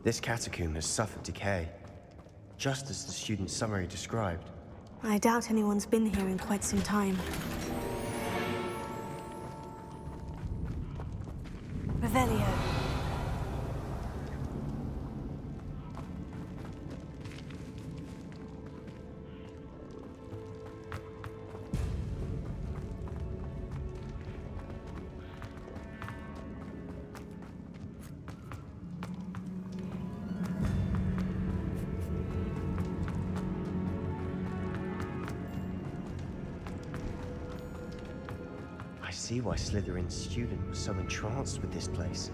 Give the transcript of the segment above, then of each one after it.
This catacomb has suffered decay, just as the student's summary described. I doubt anyone's been here in quite some time. Revelio. I see why Slytherin's student was so entranced with this place.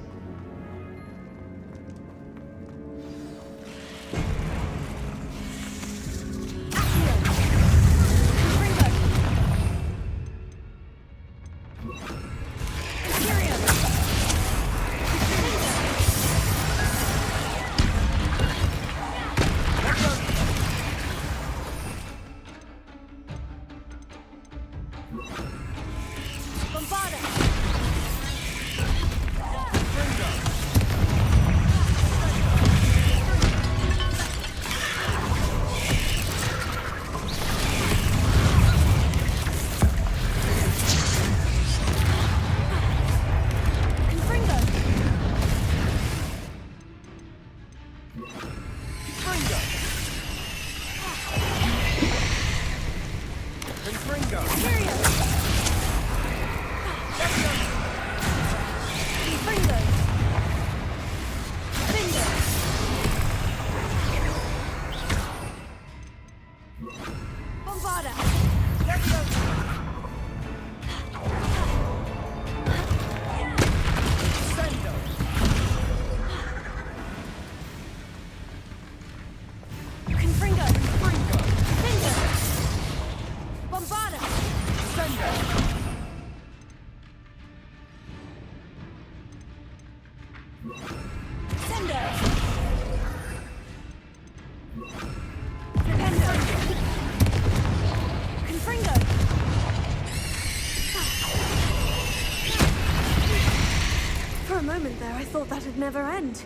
For a moment there, I thought that'd never end.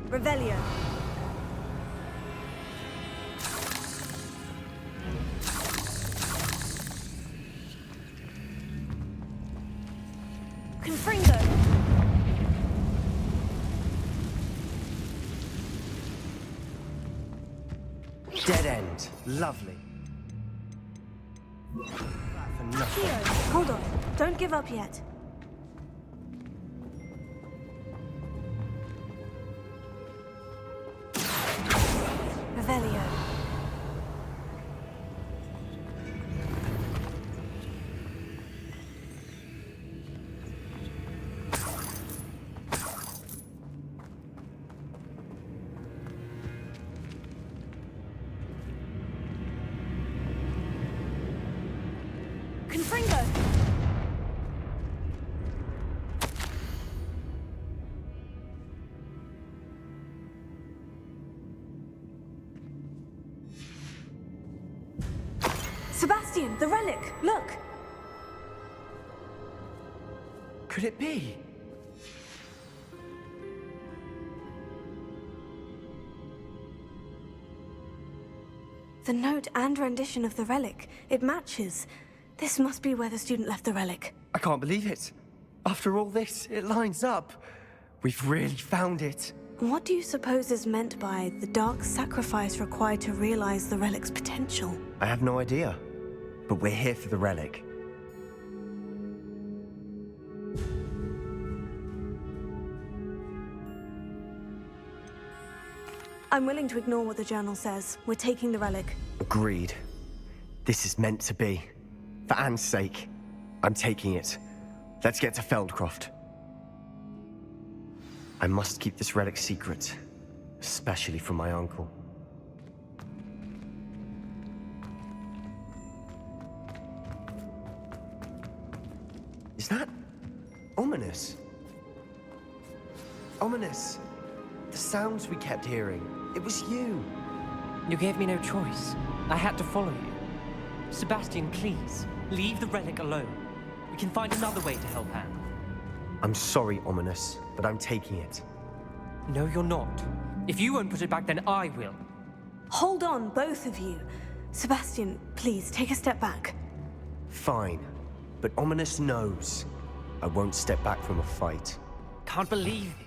Revelio. Confringo. Dead end. Lovely. Kyo, hold on. Don't give up yet. Revelio. Confringo. Sebastian, the relic! Look! Could it be? The note and rendition of the relic. It matches. This must be where the student left the relic. I can't believe it. After all this, it lines up. We've really found it. What do you suppose is meant by the dark sacrifice required to realize the relic's potential? I have no idea. But we're here for the relic. I'm willing to ignore what the journal says. We're taking the relic. Agreed. This is meant to be. For Anne's sake, I'm taking it. Let's get to Feldcroft. I must keep this relic secret, especially from my uncle. Is that ominous? Ominous. The sounds we kept hearing. It was you. You gave me no choice. I had to follow you. Sebastian, please, leave the relic alone. We can find another way to help Anne. I'm sorry, Ominous, but I'm taking it. No, you're not. If you won't put it back, then I will. Hold on, both of you. Sebastian, please, take a step back. Fine, but Ominous knows I won't step back from a fight. Can't believe this.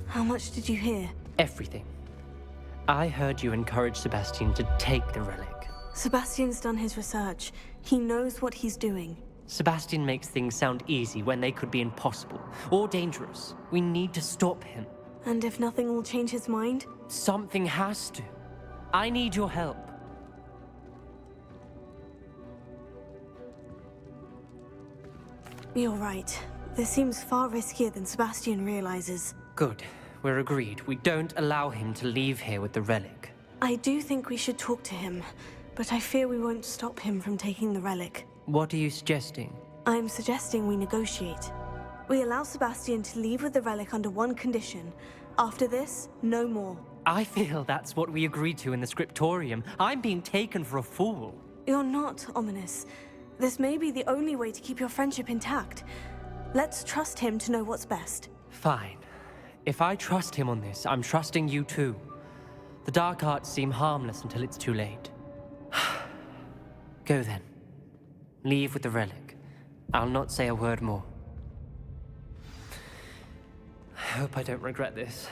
How much did you hear? Everything. I heard you encourage Sebastian to take the relic. Sebastian's done his research. He knows what he's doing. Sebastian makes things sound easy when they could be impossible or dangerous. We need to stop him. And if nothing will change his mind? Something has to. I need your help. You're right. This seems far riskier than Sebastian realizes. Good. We're agreed. We don't allow him to leave here with the relic. I do think we should talk to him, but I fear we won't stop him from taking the relic. What are you suggesting? I'm suggesting we negotiate. We allow Sebastian to leave with the relic under one condition. After this, no more. I feel that's what we agreed to in the scriptorium. I'm being taken for a fool. You're not, Ominous. This may be the only way to keep your friendship intact. Let's trust him to know what's best. Fine. If I trust him on this, I'm trusting you too. The dark arts seem harmless until it's too late. Go then. Leave with the relic. I'll not say a word more. I hope I don't regret this.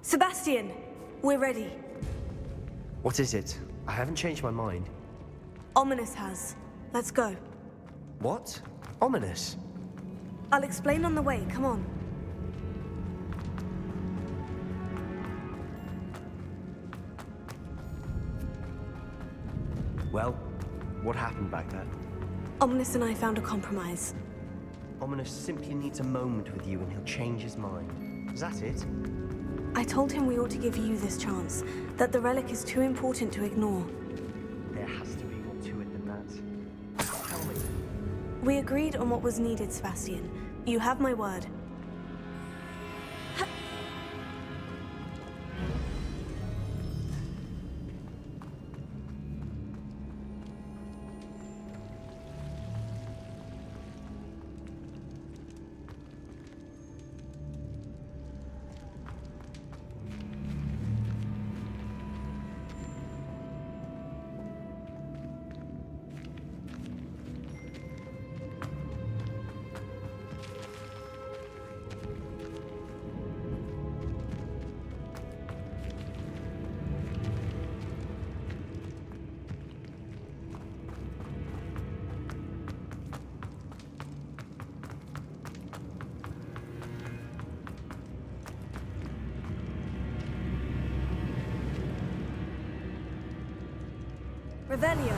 Sebastian! We're ready. What is it? I haven't changed my mind. Ominous has. Let's go. What? Ominous? I'll explain on the way. Come on. Well, what happened back there? Ominous and I found a compromise. Ominous simply needs a moment with you and he'll change his mind. Is that it? I told him we ought to give you this chance, that the relic is too important to ignore. There has to be more to it than that. Tell me. We agreed on what was needed, Sebastian. You have my word. Revelio.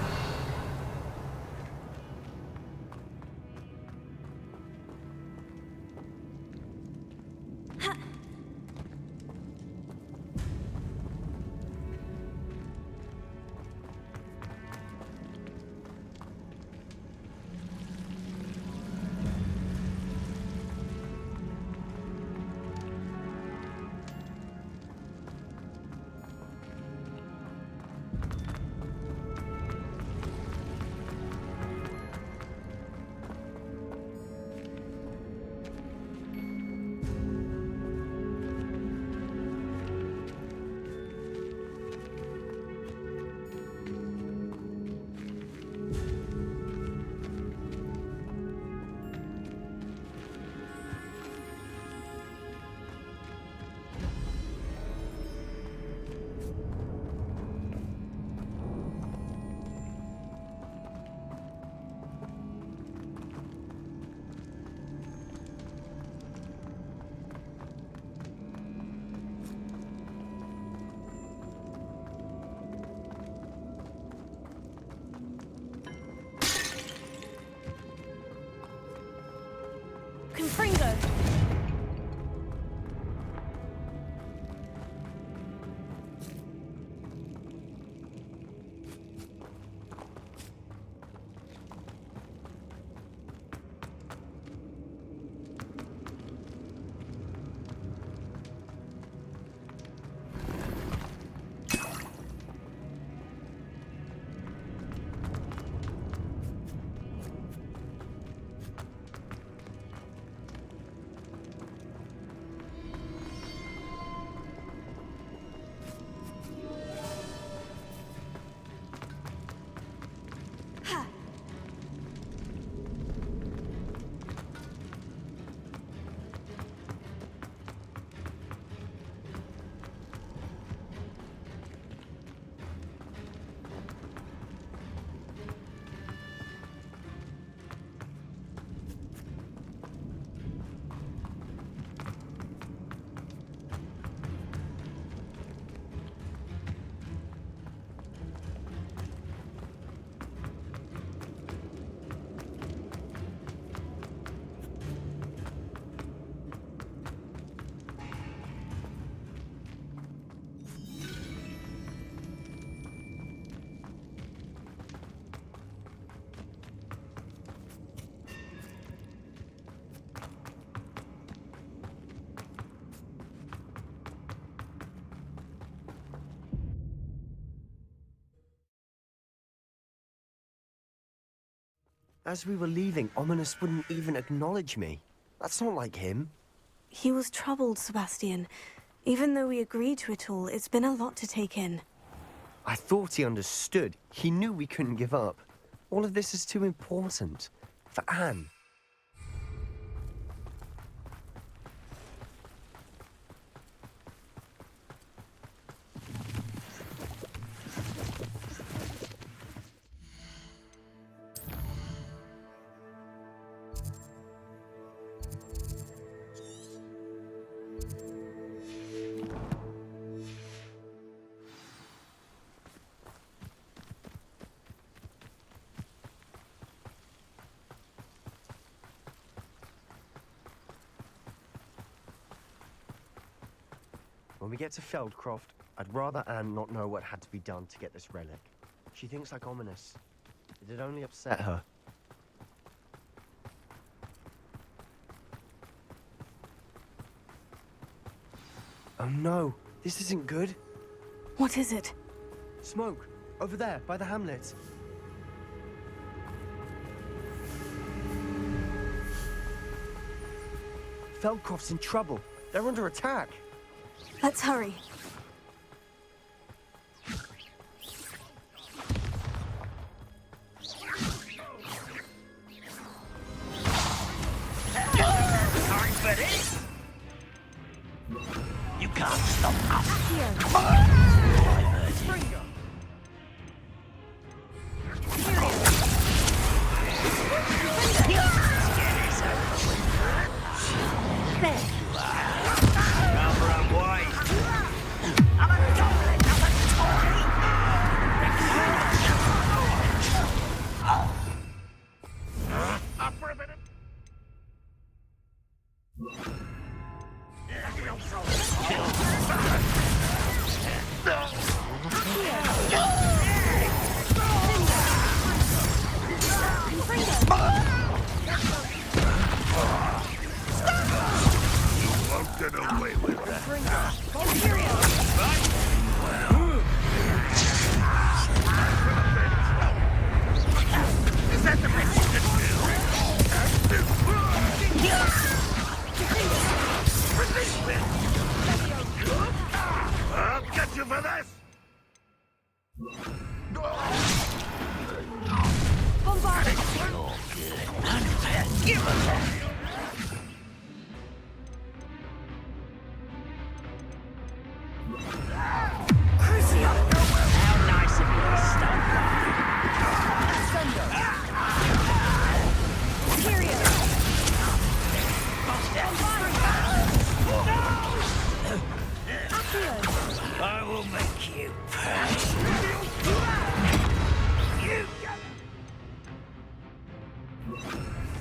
As we were leaving, Ominous wouldn't even acknowledge me. That's not like him. He was troubled, Sebastian. Even though we agreed to it all, it's been a lot to take in. I thought he understood. He knew we couldn't give up. All of this is too important. For Anne. When we get to Feldcroft, I'd rather Anne not know what had to be done to get this relic. She thinks like Ominous. It'd only upset her. Oh no, this isn't good. What is it? Smoke, over there, by the hamlet. Feldcroft's in trouble. They're under attack. Let's hurry. Sorry for this. You can't stop us. Get away with that. Is that the best you can do? I'll get you for this! I will make you pay. You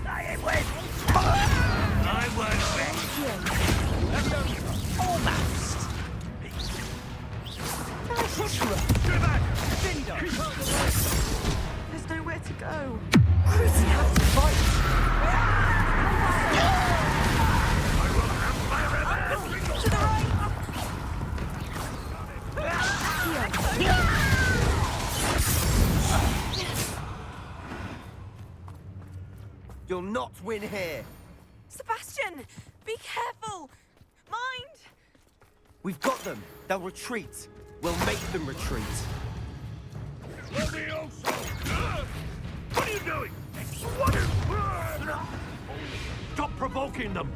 I win. I won't bet. Almost. Go back. There's nowhere to go. Chris, you have to fight! I will have my revenge! To the right! You'll not win here! Sebastian! Be careful! Mind! We've got them! They'll retreat! We'll make them retreat! Levioso! What are you doing? What is... Stop provoking them!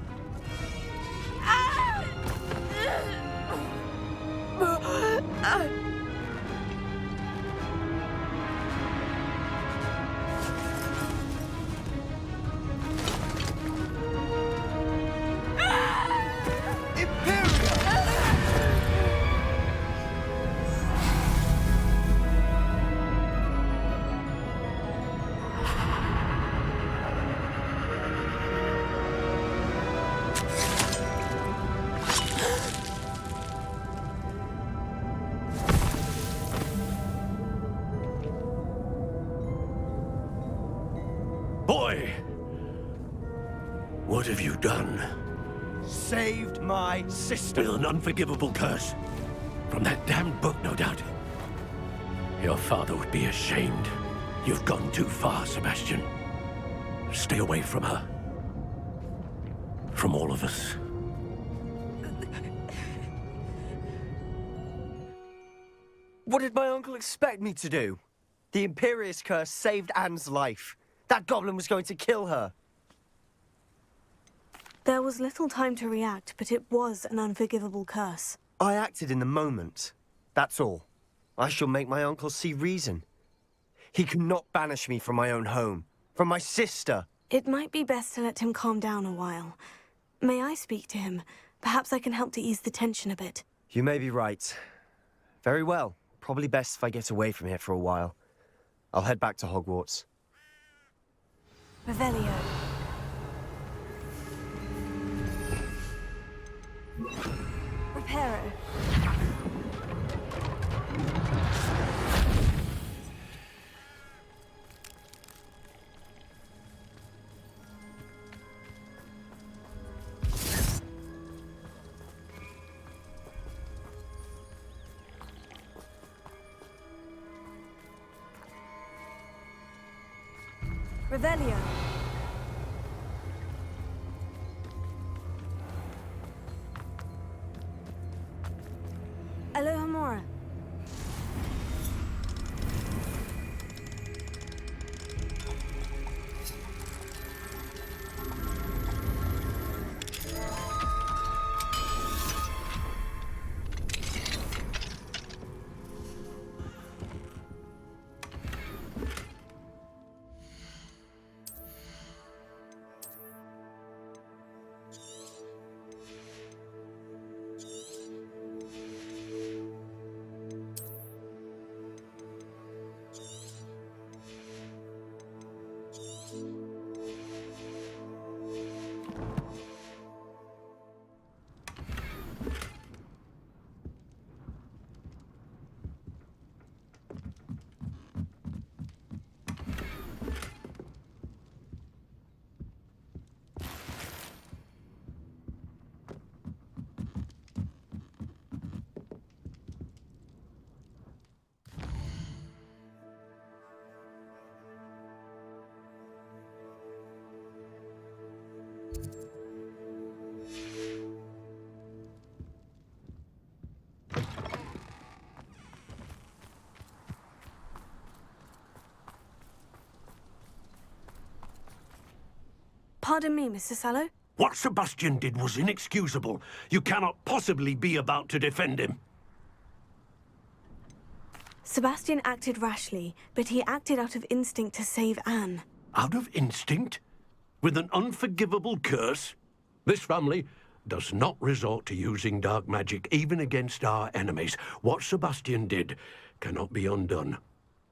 Boy! What have you done? Saved my sister! With an unforgivable curse. From that damned book, no doubt. Your father would be ashamed. You've gone too far, Sebastian. Stay away from her. From all of us. What did my uncle expect me to do? The Imperious curse saved Anne's life. That goblin was going to kill her. There was little time to react, but it was an unforgivable curse. I acted in the moment. That's all. I shall make my uncle see reason. He cannot banish me from my own home, from my sister. It might be best to let him calm down a while. May I speak to him? Perhaps I can help to ease the tension a bit. You may be right. Very well. Probably best if I get away from here for a while. I'll head back to Hogwarts. Revelio. Reparo. Revelio. Alohomora. Pardon me, Mr. Sallow. What Sebastian did was inexcusable. You cannot possibly be about to defend him. Sebastian acted rashly, but he acted out of instinct to save Anne. Out of instinct? With an unforgivable curse? This family does not resort to using dark magic even against our enemies. What Sebastian did cannot be undone.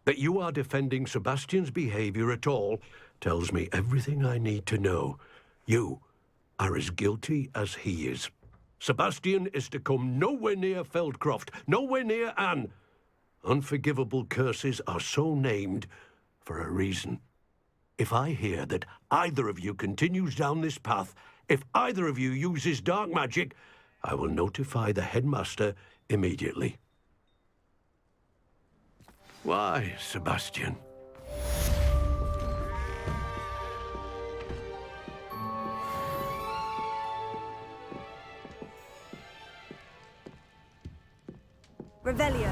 That you are defending Sebastian's behavior at all tells me everything I need to know. You are as guilty as he is. Sebastian is to come nowhere near Feldcroft, nowhere near Anne. Unforgivable curses are so named for a reason. If I hear that either of you continues down this path, if either of you uses dark magic, I will notify the headmaster immediately. Why, Sebastian? Revelio.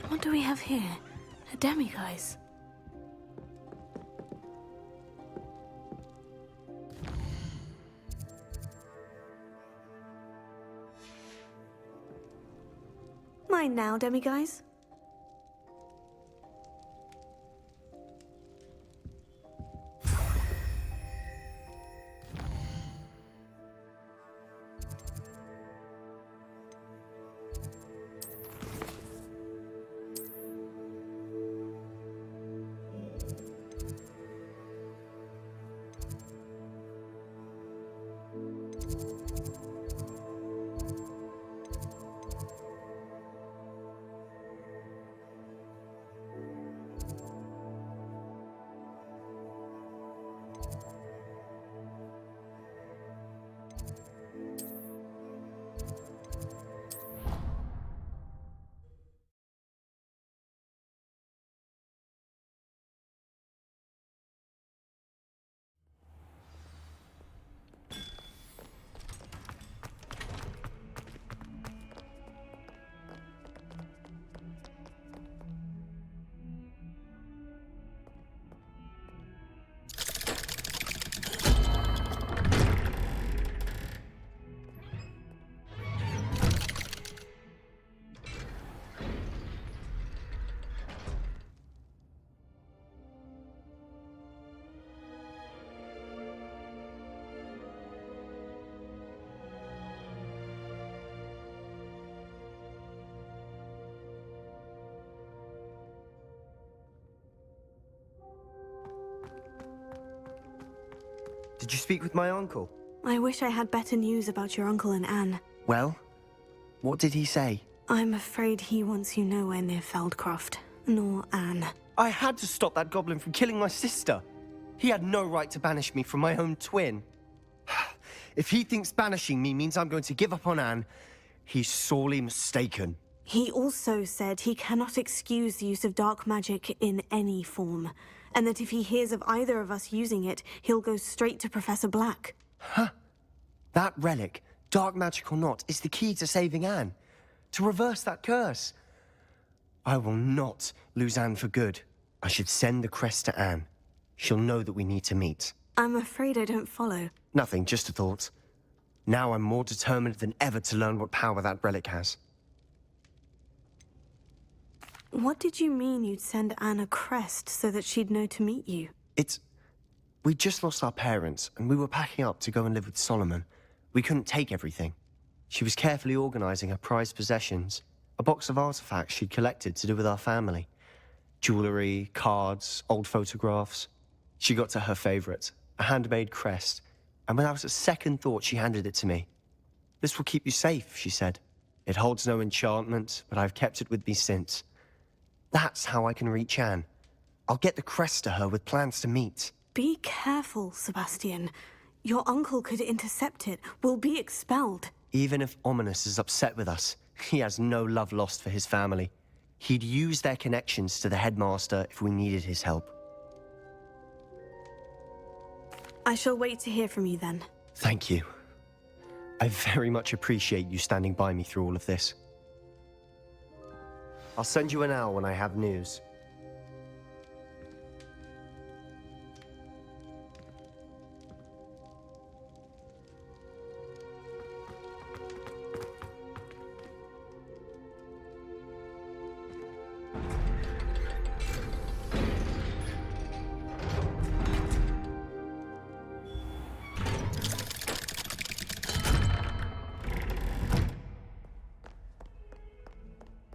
What do we have here? A demiguise. Mine now, demiguise. Did you speak with my uncle? I wish I had better news about your uncle and Anne. Well, what did he say? I'm afraid he wants you nowhere near Feldcroft, nor Anne. I had to stop that goblin from killing my sister. He had no right to banish me from my own twin. If he thinks banishing me means I'm going to give up on Anne, he's sorely mistaken. He also said he cannot excuse the use of dark magic in any form, and that if he hears of either of us using it, he'll go straight to Professor Black. Huh? That relic, dark magic or not, is the key to saving Anne. To reverse that curse. I will not lose Anne for good. I should send the crest to Anne. She'll know that we need to meet. I'm afraid I don't follow. Nothing, just a thought. Now I'm more determined than ever to learn what power that relic has. What did you mean you'd send Anne a crest so that she'd know to meet you? We just lost our parents, and we were packing up to go and live with Solomon. We couldn't take everything. She was carefully organizing her prized possessions, a box of artifacts she'd collected to do with our family. Jewelry, cards, old photographs. She got to her favorite, a handmade crest, and without a second thought, she handed it to me. "This will keep you safe," she said. "It holds no enchantment, but I've kept it with me since. That's how I can reach Anne. I'll get the crest to her with plans to meet." Be careful, Sebastian. Your uncle could intercept it. We'll be expelled. Even if Ominous is upset with us, he has no love lost for his family. He'd use their connections to the headmaster if we needed his help. I shall wait to hear from you then. Thank you. I very much appreciate you standing by me through all of this. I'll send you an owl when I have news.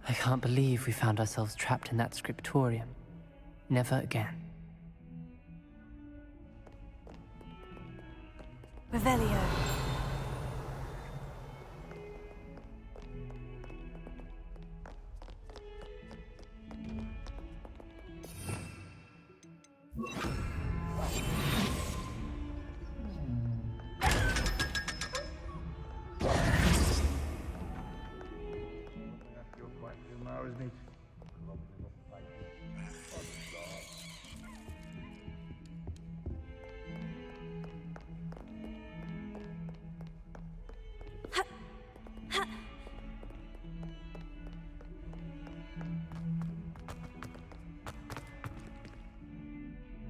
I can't believe we found ourselves trapped in that scriptorium. Never again. Revelio.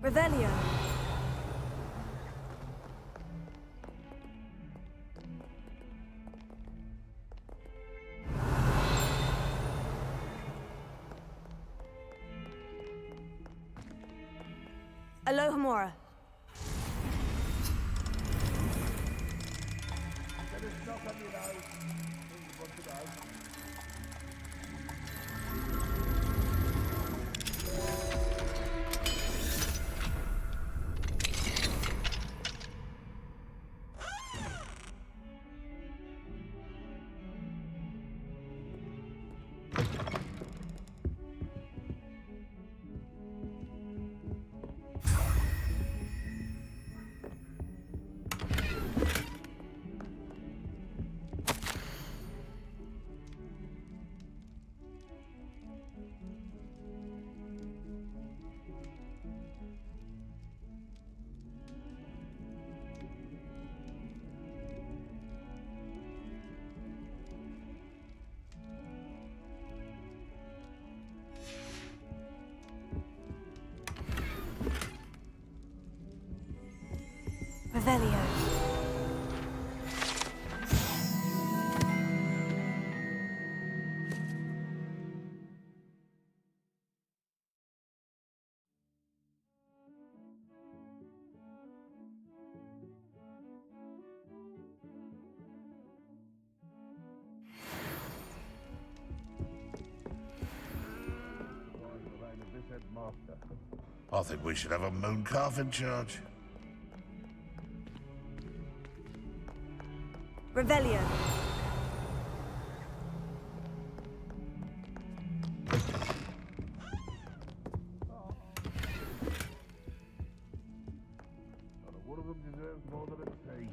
Revelio. Alohomora. Revelio. I think we should have a moon calf in charge. Revelio. One of them deserves more than a tea.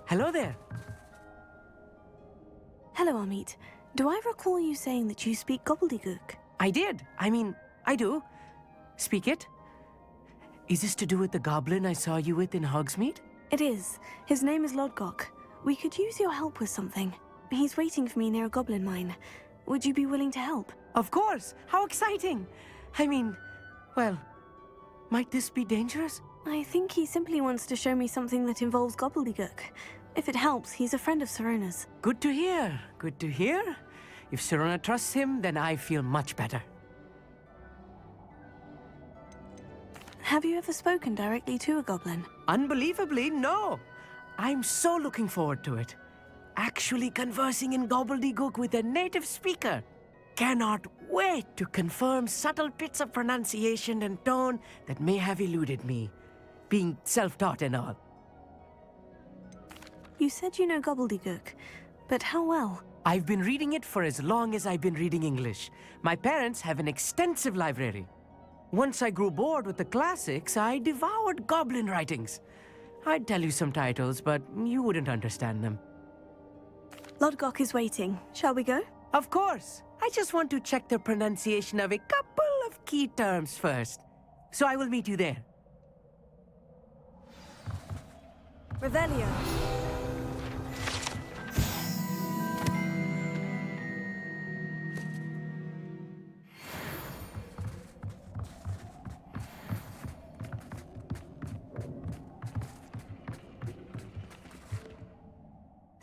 Hello there. Hello, Amit. Do I recall you saying that you speak gobbledygook? I did. I do. Speak it. Is this to do with the goblin I saw you with in Hogsmeade? It is. His name is Lodgok. We could use your help with something. He's waiting for me near a goblin mine. Would you be willing to help? Of course. How exciting. Well, might this be dangerous? I think he simply wants to show me something that involves gobbledygook. If it helps, he's a friend of Sirona's. Good to hear. Good to hear. If Sirona trusts him, then I feel much better. Have you ever spoken directly to a goblin? Unbelievably, no. I'm so looking forward to it. Actually conversing in gobbledygook with a native speaker. Cannot wait to confirm subtle bits of pronunciation and tone that may have eluded me, being self-taught and all. You said you know gobbledygook, but how well? I've been reading it for as long as I've been reading English. My parents have an extensive library. Once I grew bored with the classics, I devoured goblin writings. I'd tell you some titles, but you wouldn't understand them. Lodgok is waiting. Shall we go? Of course. I just want to check the pronunciation of a couple of key terms first. So I will meet you there. Revelio.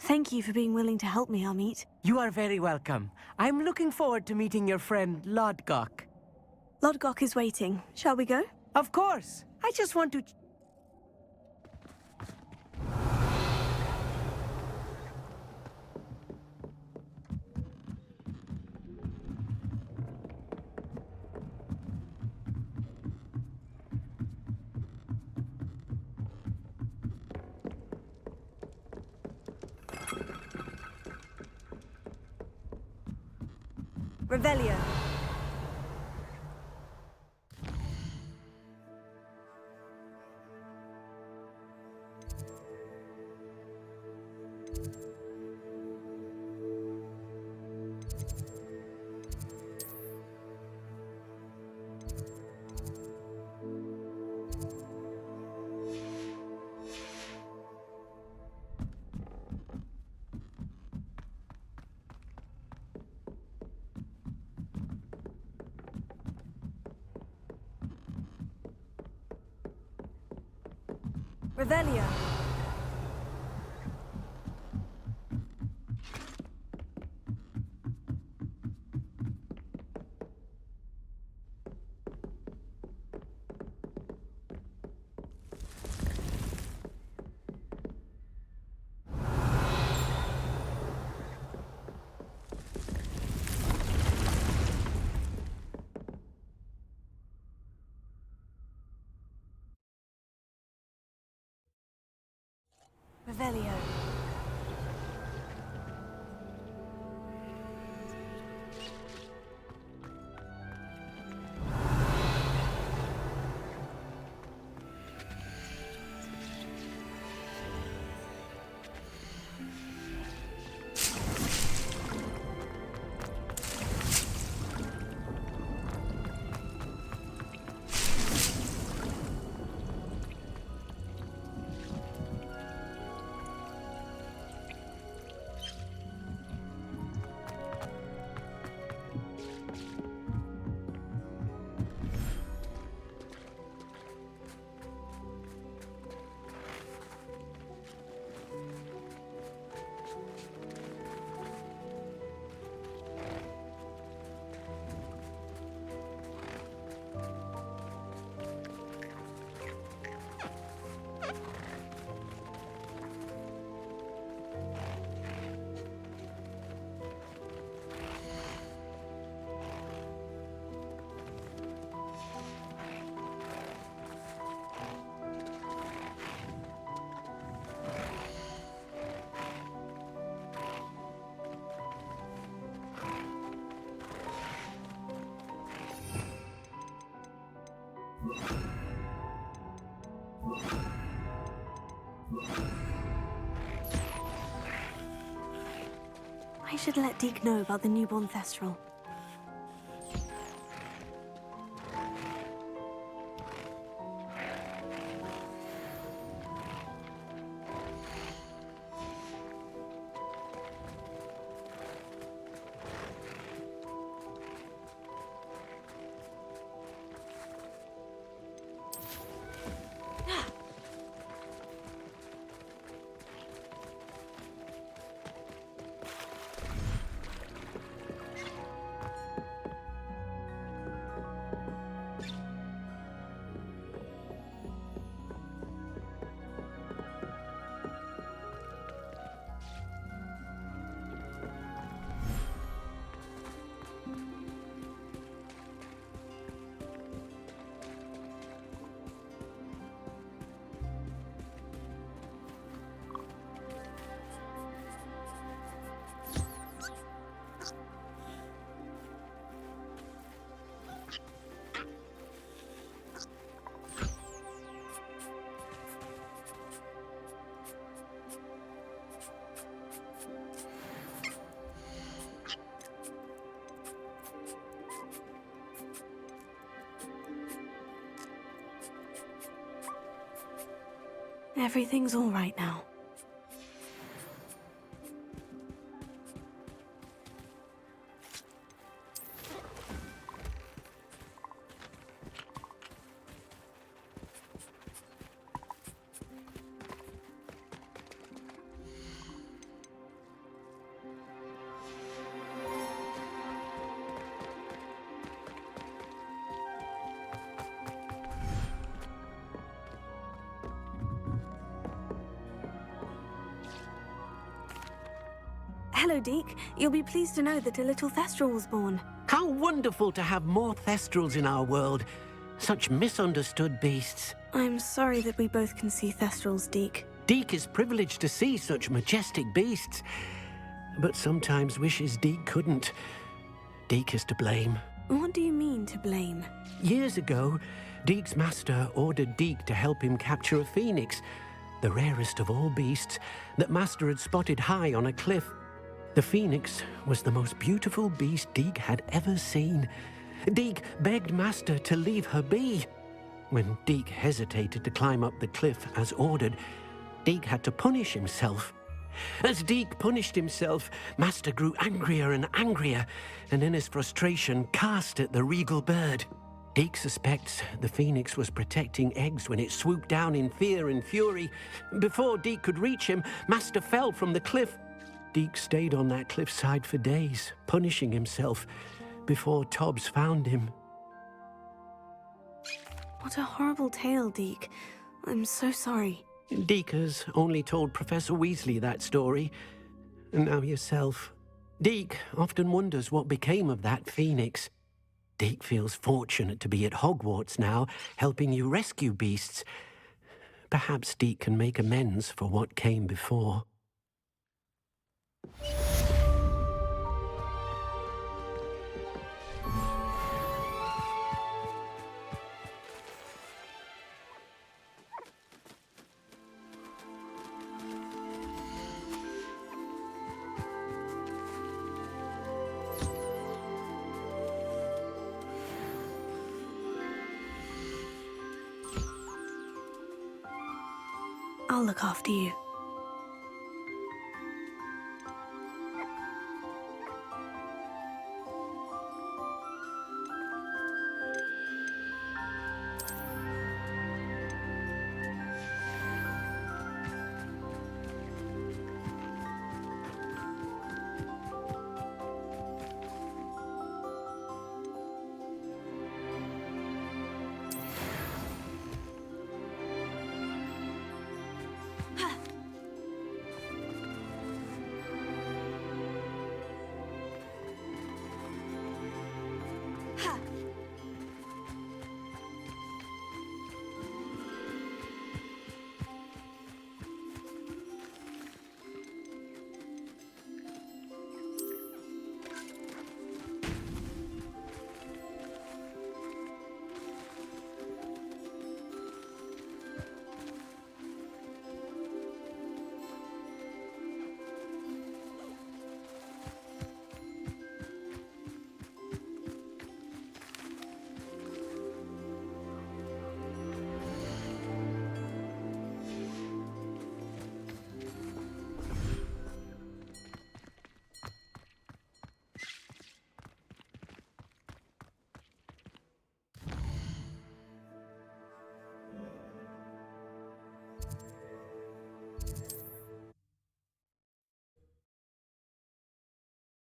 Thank you for being willing to help me, Amit. You are very welcome. I'm looking forward to meeting your friend Lodgok. Lodgok is waiting. Shall we go? Of course. I just want to... Revelio. Revelio. Revelio. I should let Deke know about the newborn Thestral. Everything's all right now. Hello, Deke. You'll be pleased to know that a little Thestral was born. How wonderful to have more Thestrals in our world. Such misunderstood beasts. I'm sorry that we both can see Thestrals, Deke. Deke is privileged to see such majestic beasts, but sometimes wishes Deke couldn't. Deke is to blame. What do you mean, to blame? Years ago, Deke's master ordered Deke to help him capture a phoenix, the rarest of all beasts that master had spotted high on a cliff. The phoenix was the most beautiful beast Deke had ever seen. Deke begged master to leave her be. When Deke hesitated to climb up the cliff as ordered, Deke had to punish himself. As Deke punished himself, master grew angrier and angrier, and in his frustration cast at the regal bird. Deke suspects the phoenix was protecting eggs when it swooped down in fear and fury. Before Deke could reach him, master fell from the cliff. Deke stayed on that cliffside for days, punishing himself, before Tobbs found him. What a horrible tale, Deke. I'm so sorry. Deke has only told Professor Weasley that story, and now yourself. Deke often wonders what became of that phoenix. Deke feels fortunate to be at Hogwarts now, helping you rescue beasts. Perhaps Deke can make amends for what came before. I'll look after you.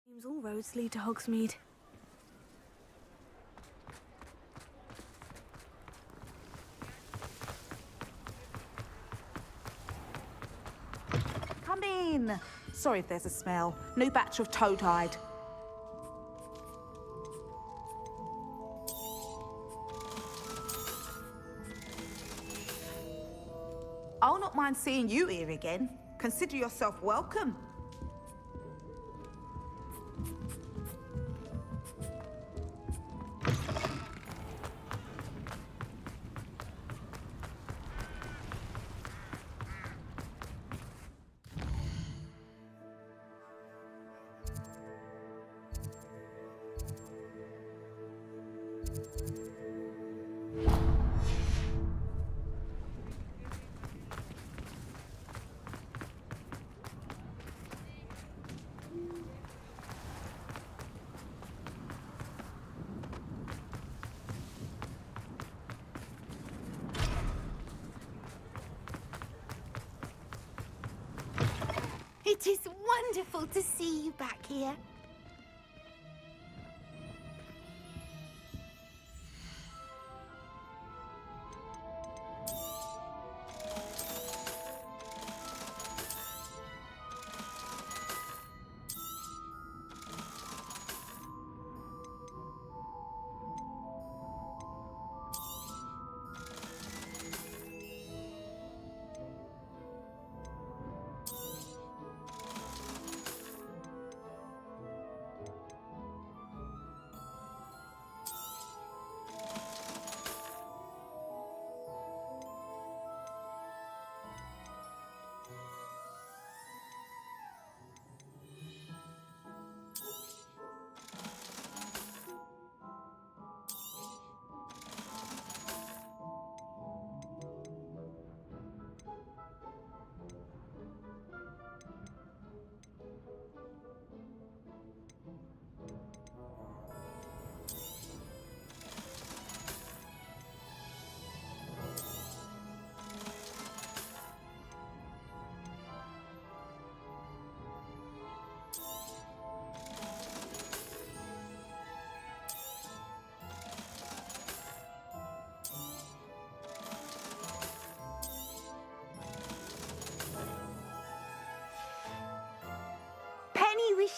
Seems all roads lead to Hogsmeade. Come in. Sorry if there's a smell. New batch of toad-hide. I'll not mind seeing you here again. Consider yourself welcome. It is wonderful to see you back here.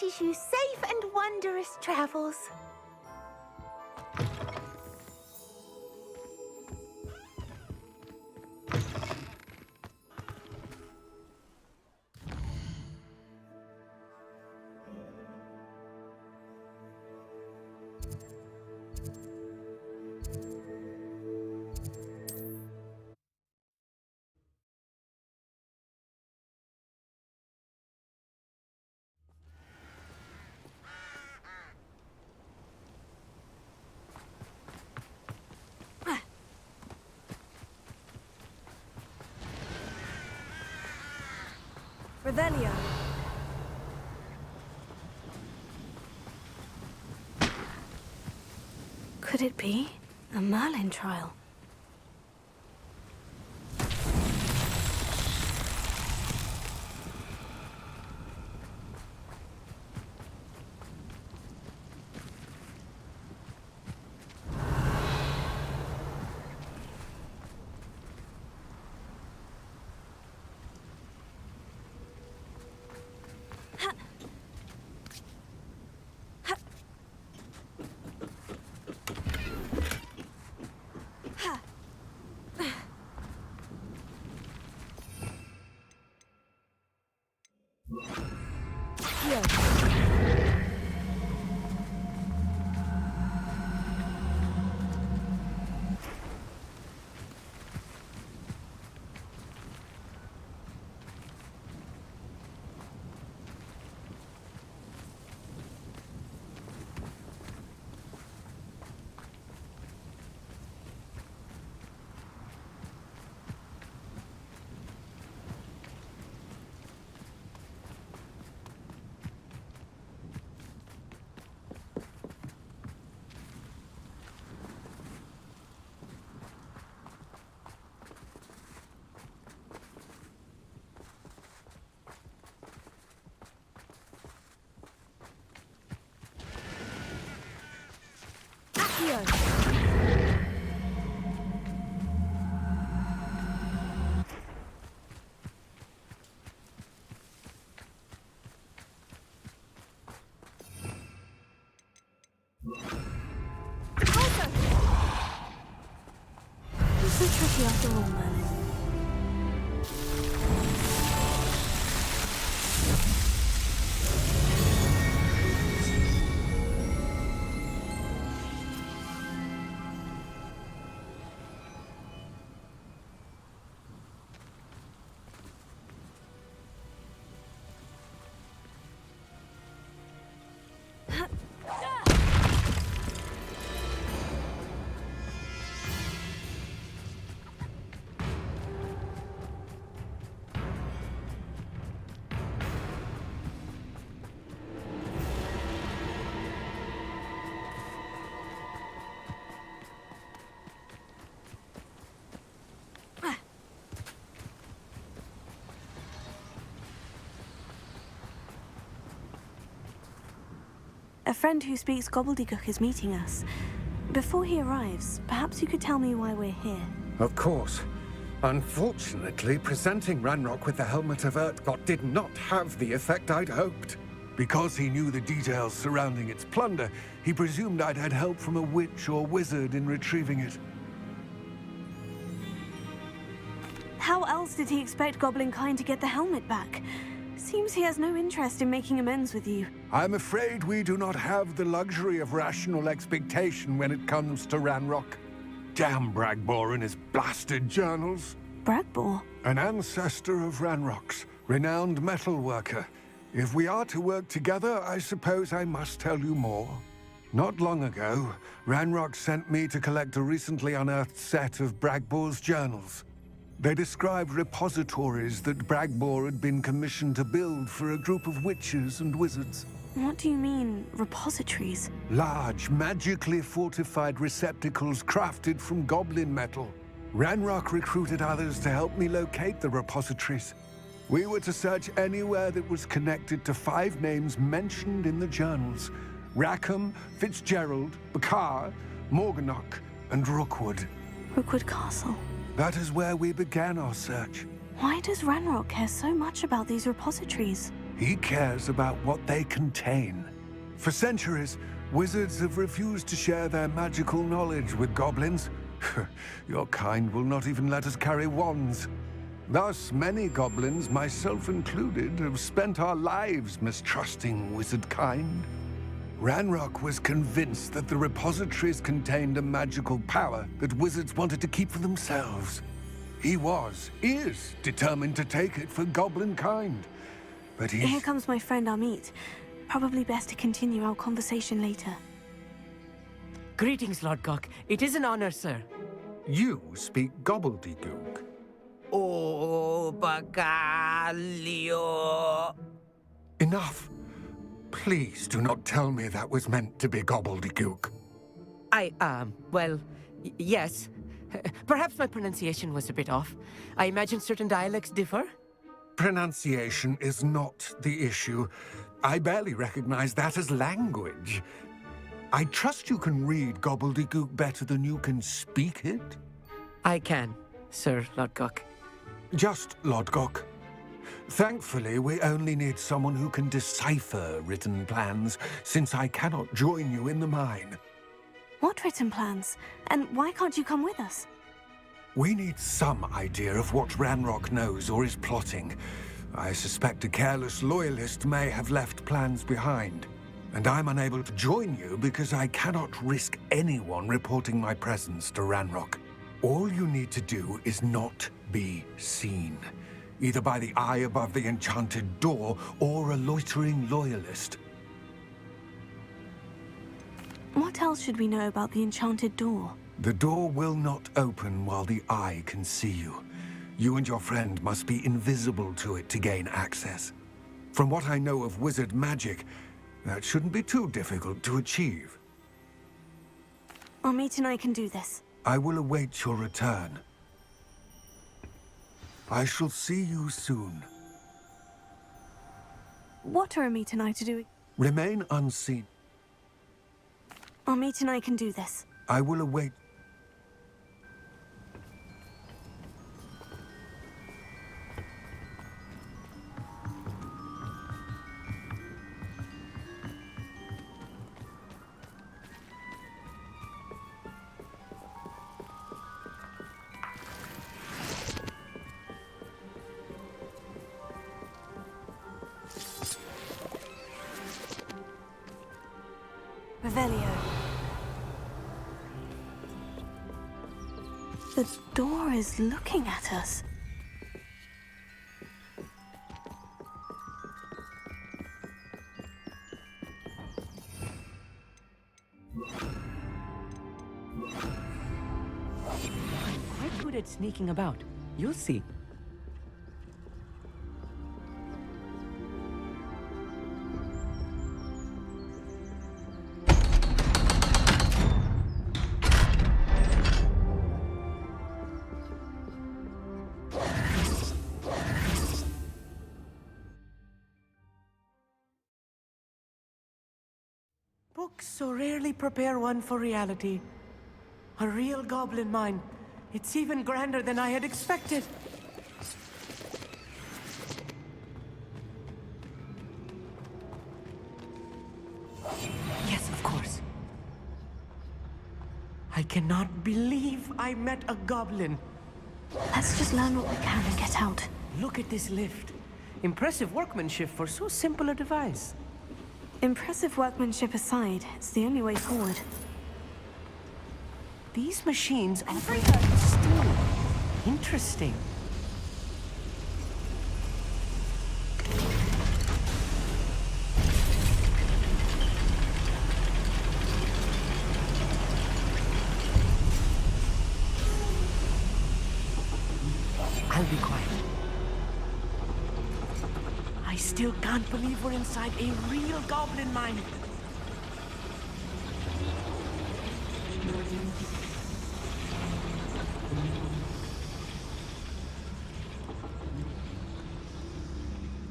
wishes you safe and wondrous travels. Revelio. Could it be a Merlin trial? So tricky after all, Merlin. A friend who speaks gobbledygook is meeting us. Before he arrives, perhaps you could tell me why we're here. Of course. Unfortunately, presenting Ranrock with the Helmet of Urtkot did not have the effect I'd hoped. Because he knew the details surrounding its plunder, he presumed I'd had help from a witch or wizard in retrieving it. How else did he expect Goblinkind to get the helmet back? Seems he has no interest in making amends with you. I'm afraid we do not have the luxury of rational expectation when it comes to Ranrock. Damn Bragbor and his blasted journals. Bragbor? An ancestor of Ranrock's, renowned metal worker. If we are to work together, I suppose I must tell you more. Not long ago, Ranrock sent me to collect a recently unearthed set of Bragbor's journals. They described repositories that Bragbor had been commissioned to build for a group of witches and wizards. What do you mean, repositories? Large, magically fortified receptacles crafted from goblin metal. Ranrock recruited others to help me locate the repositories. We were to search anywhere that was connected to 5 names mentioned in the journals: Rackham, Fitzgerald, Bakar, Morganach, and Rookwood. Rookwood Castle. That is where we began our search. Why does Ranrock care so much about these repositories? He cares about what they contain. For centuries, wizards have refused to share their magical knowledge with goblins. Your kind will not even let us carry wands. Thus, many goblins, myself included, have spent our lives mistrusting wizard kind. Ranrock was convinced that the repositories contained a magical power that wizards wanted to keep for themselves. He is determined to take it for goblin kind. But Here comes my friend Amit. Probably best to continue our conversation later. Greetings, Lord Cock. It is an honor, sir. You speak gobbledygook. Oh, Bacalio. Enough. Please do not tell me that was meant to be gobbledygook. Well, yes. Perhaps my pronunciation was a bit off. I imagine certain dialects differ. Pronunciation is not the issue. I barely recognize that as language. I trust you can read gobbledygook better than you can speak it? I can, Sir Lodgok. Just Lodgok. Thankfully, we only need someone who can decipher written plans, since I cannot join you in the mine. What written plans? And why can't you come with us? We need some idea of what Ranrock knows or is plotting. I suspect a careless loyalist may have left plans behind. And I'm unable to join you because I cannot risk anyone reporting my presence to Ranrock. All you need to do is not be seen, either by the eye above the enchanted door or a loitering loyalist. What else should we know about the enchanted door? The door will not open while the eye can see you. You and your friend must be invisible to it to gain access. From what I know of wizard magic, that shouldn't be too difficult to achieve. Amit and I can do this. I will await your return. I shall see you soon. What are Amit and I to do? Remain unseen. Amit and I can do this. I will await. Revelio. The door is looking at us. I'm quite good at sneaking about. You'll see. Books so rarely prepare one for reality. A real goblin mine. It's even grander than I had expected. Yes, of course. I cannot believe I met a goblin. Let's just learn what we can and get out. Look at this lift. Impressive workmanship for so simple a device. Impressive workmanship aside, it's the only way forward. These machines operate on steel. Interesting. I'll be quiet. I still can't believe we're inside a real goblin mine.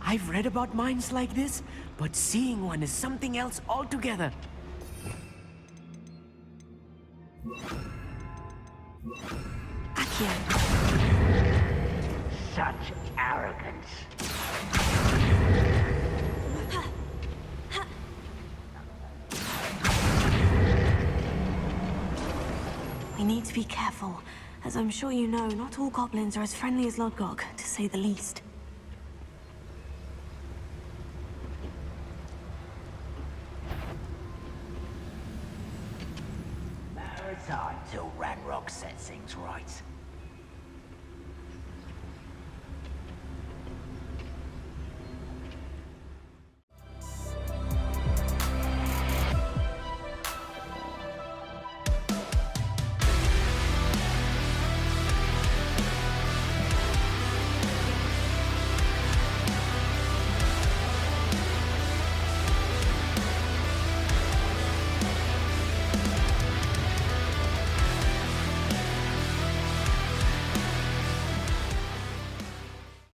I've read about mines like this, but seeing one is something else altogether. Accio. Such arrogance. need to be careful. As I'm sure you know, not all goblins are as friendly as Lodgok, to say the least.